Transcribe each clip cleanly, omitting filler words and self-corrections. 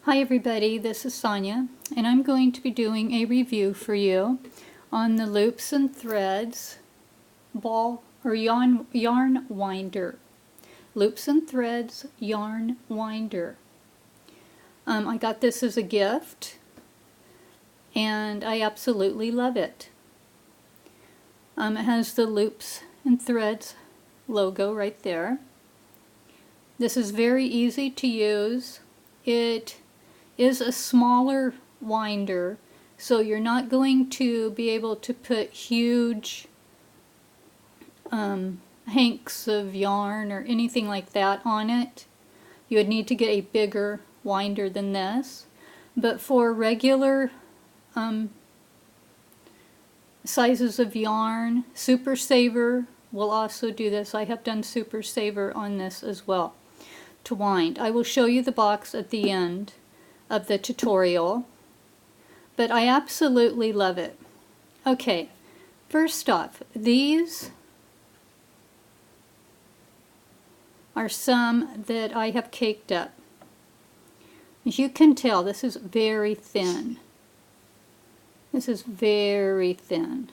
Hi everybody, this is Sonia, and I'm going to be doing a review for you on the Loops and Threads ball or yarn winder. Loops and Threads yarn winder. I got this as a gift, and I absolutely love it. It has the Loops and Threads logo right there. This is very easy to use. It is a smaller winder, so you're not going to be able to put huge hanks of yarn or anything like that on it. You would need to get a bigger winder than this, but for regular sizes of yarn, Super Saver will also do this. I have done Super Saver on this as well to wind. I will show you the box at the end of the tutorial, but I absolutely love it. Okay, first off, these are some that I have caked up. As you can tell, this is very thin. This is very thin.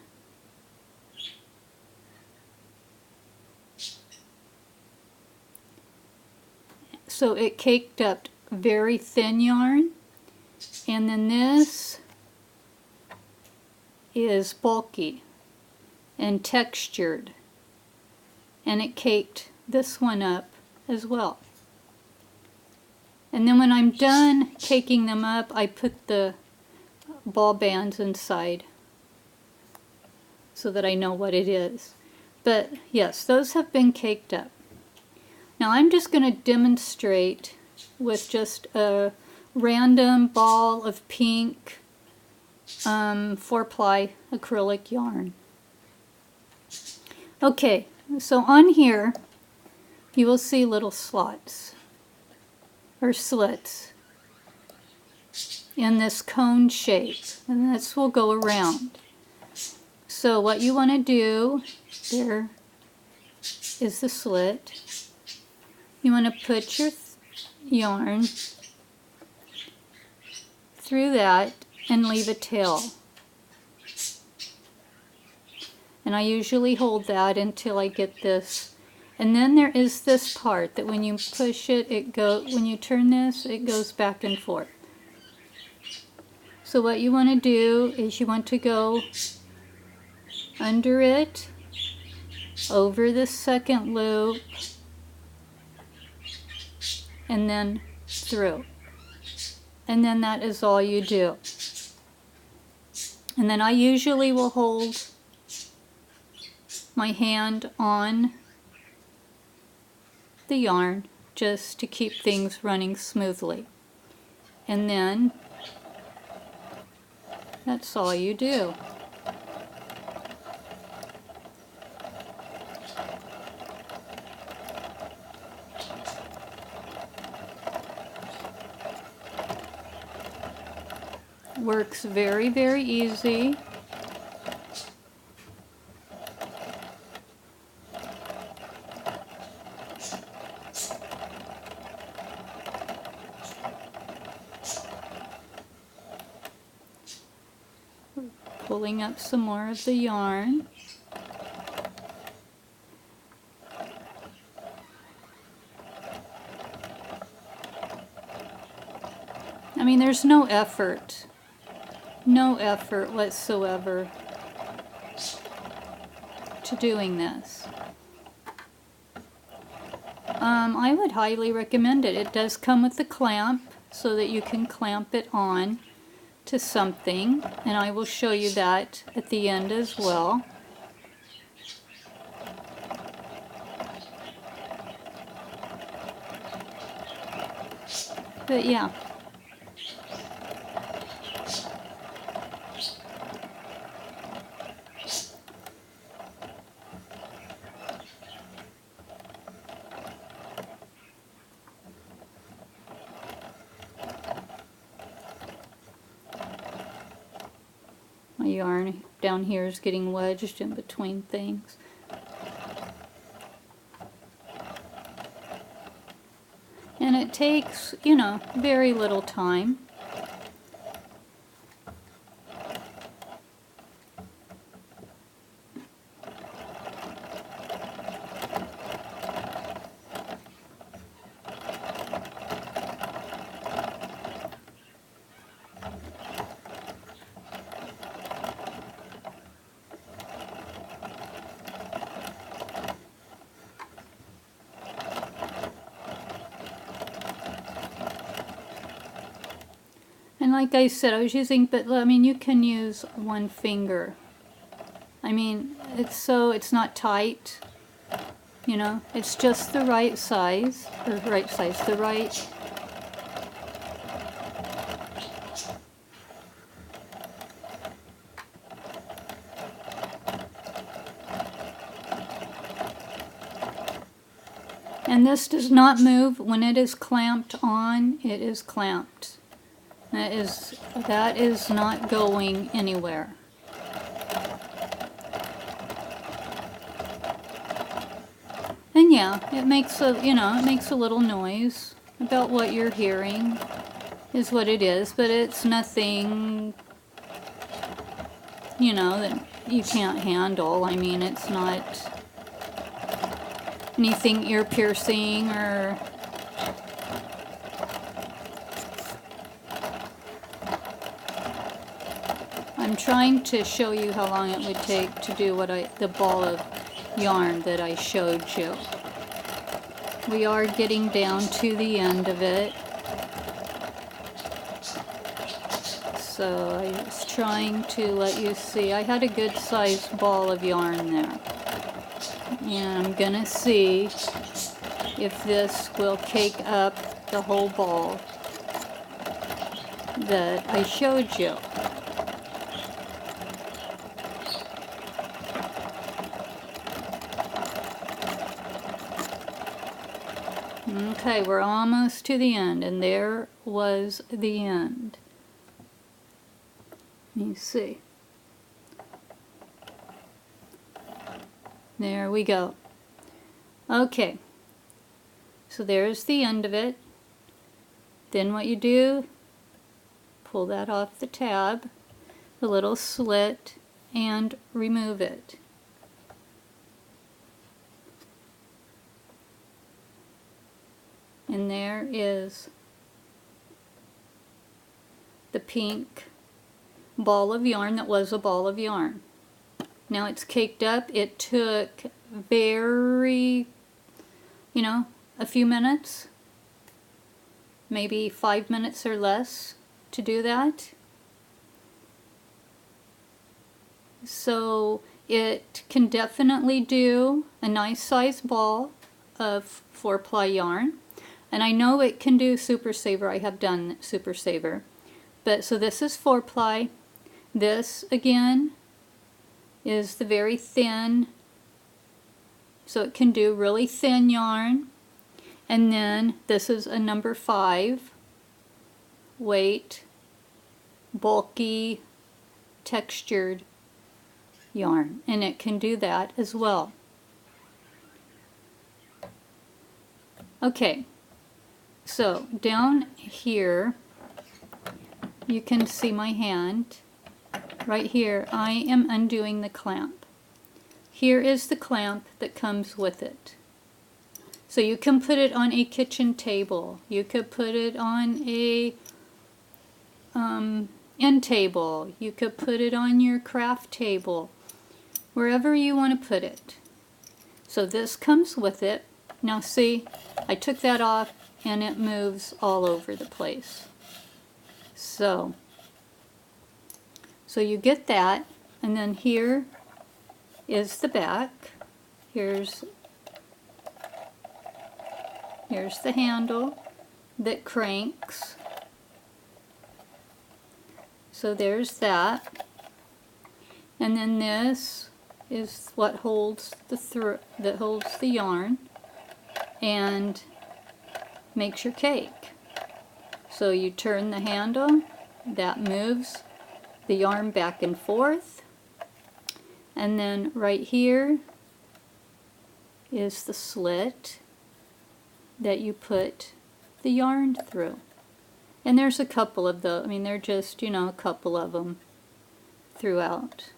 So it caked up very thin yarn, and then this is bulky and textured, and it caked this one up as well. And then when I'm done caking them up, I put the ball bands inside so that I know what it is. But yes, those have been caked up. Now I'm just going to demonstrate with just a random ball of pink 4-ply acrylic yarn. Okay, so on here you will see little slots or slits in this cone shape, and this will go around. So what you want to do, there is the slit. You want to put your yarn through that and leave a tail. And I usually hold that until I get this. And then there is this part that when you push it, when you turn this, it goes back and forth. So what you want to do is you want to go under it, over the second loop, and then through. And then that is all you do. And then I usually will hold my hand on the yarn just to keep things running smoothly. And then that's all you do. Works very, very easy. Pulling up some more of the yarn. I mean, there's no effort whatsoever to doing this. I would highly recommend it. It does come with a clamp so that you can clamp it on to something, and I will show you that at the end as well. But yeah. My yarn down here is getting wedged in between things. And it it takes, you know, very little time. And like I said, I was using, but I mean, you can use one finger. I mean, it's not tight, you know, it's just the right size, or right size, the right. And this does not move. When it is clamped on, it is clamped. That is not going anywhere. And yeah, it makes a, you know, it makes a little noise. About what you're hearing is what it is, but it's nothing, you know, that you can't handle. I mean, it's not anything ear piercing or I'm trying to show you how long it would take to do the ball of yarn that I showed you. We are getting down to the end of it. So I was trying to let you see. I had a good sized ball of yarn there. And I'm gonna see if this will cake up the whole ball that I showed you. Okay, we're almost to the end, and there was the end. Let me see. There we go. Okay, so there's the end of it. Then what you do, pull that off the tab, the little slit, and remove it. And there is the pink ball of yarn that was a ball of yarn. Now it's caked up. It took very, you know, a few minutes, maybe 5 minutes or less to do that. So it can definitely do a nice size ball of 4-ply yarn. And I know it can do Super Saver. I have done Super Saver. But so this is 4-ply. This again is the very thin. So it can do really thin yarn. And then this is a number 5 weight, bulky, textured yarn. And it can do that as well. Okay. So down here, you can see my hand. Right here, I am undoing the clamp. Here is the clamp that comes with it. So you can put it on a kitchen table. You could put it on a end table. You could put it on your craft table. Wherever you want to put it. So this comes with it. Now see, I took that off and it moves all over the place. So you get that, and then here is the back. Here's the handle that cranks. So there's that. And then this is what holds the yarn and makes your cake. So you turn the handle, that moves the yarn back and forth, and then right here is the slit that you put the yarn through. And there's a couple of those. I mean, they're just, you know, a couple of them throughout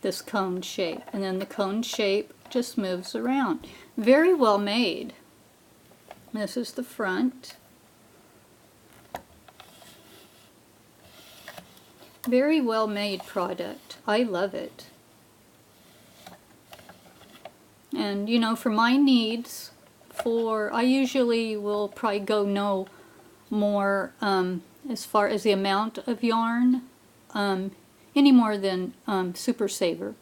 this cone shape. And then the cone shape just moves around. Very well made. This is the front. Very well made product. I love it. And you know, for my needs, I usually will probably go no more as far as the amount of yarn, any more than Super Saver.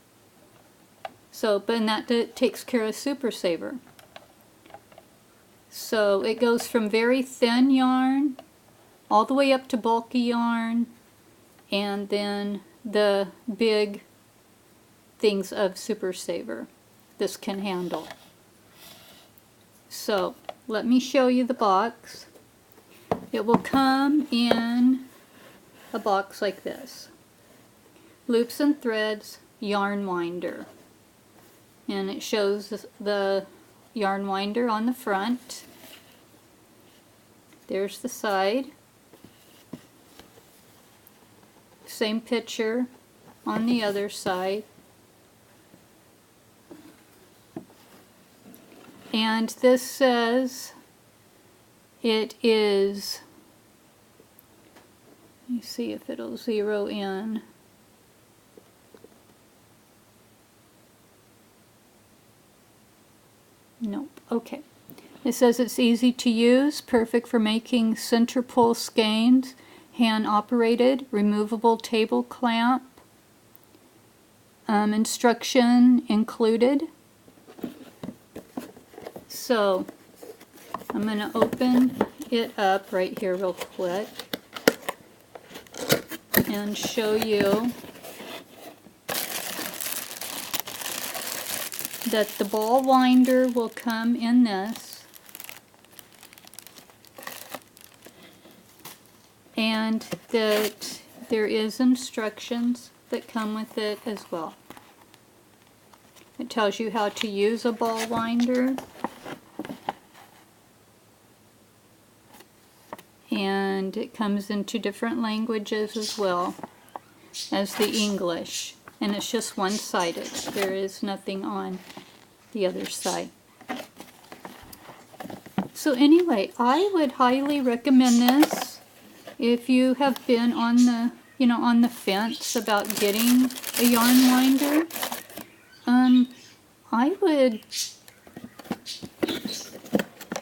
So, but that takes care of Super Saver. So it goes from very thin yarn all the way up to bulky yarn, and then the big things of Super Saver this can handle. So let me show you the box. It will come in a box like this. Loops and Threads yarn winder. And it shows the yarn winder on the front. There's the side. Same picture on the other side. And this says it is, let me see if it'll zero in. Nope. Okay. It says it's easy to use, perfect for making center pull skeins, hand operated, removable table clamp, instruction included. So I'm going to open it up right here real quick and show you that the ball winder will come in this, and that there is instructions that come with it as well. It tells you how to use a ball winder, and it comes into different languages as well as the English. And it's just one-sided. There is nothing on the other side. So anyway, I would highly recommend this if you have been on the, on the fence about getting a yarn winder.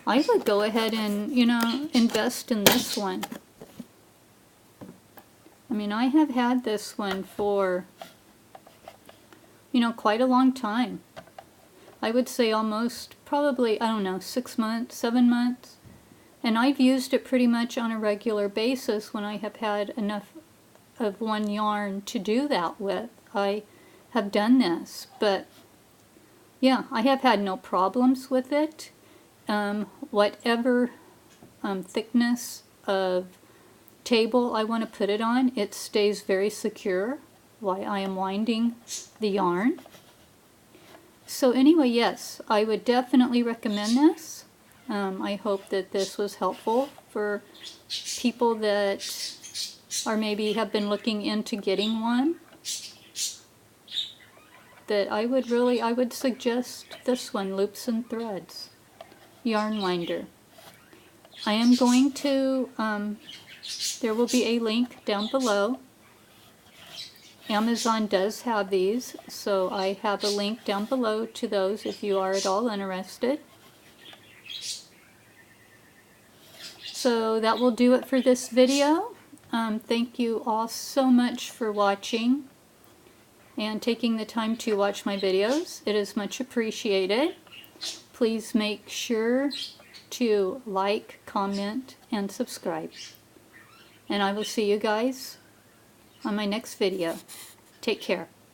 I would go ahead and, invest in this one. I mean, I have had this one for quite a long time. I would say almost, probably, I don't know, 6 months, 7 months. And I've used it pretty much on a regular basis when I have had enough of one yarn to do that with. I have done this, but yeah, I have had no problems with it. Whatever thickness of table I want to put it on, it stays very secure while I am winding the yarn. So anyway, yes, I would definitely recommend this. I hope that this was helpful for people that are maybe have been looking into getting one. That I would suggest this one, Loops and Threads yarn winder. I am going to, there will be a link down below. Amazon does have these, so I have a link down below to those if you are at all interested. So that will do it for this video. Thank you all so much for watching and taking the time to watch my videos. It is much appreciated. Please make sure to like, comment, and subscribe. And I will see you guys on my next video. Take care.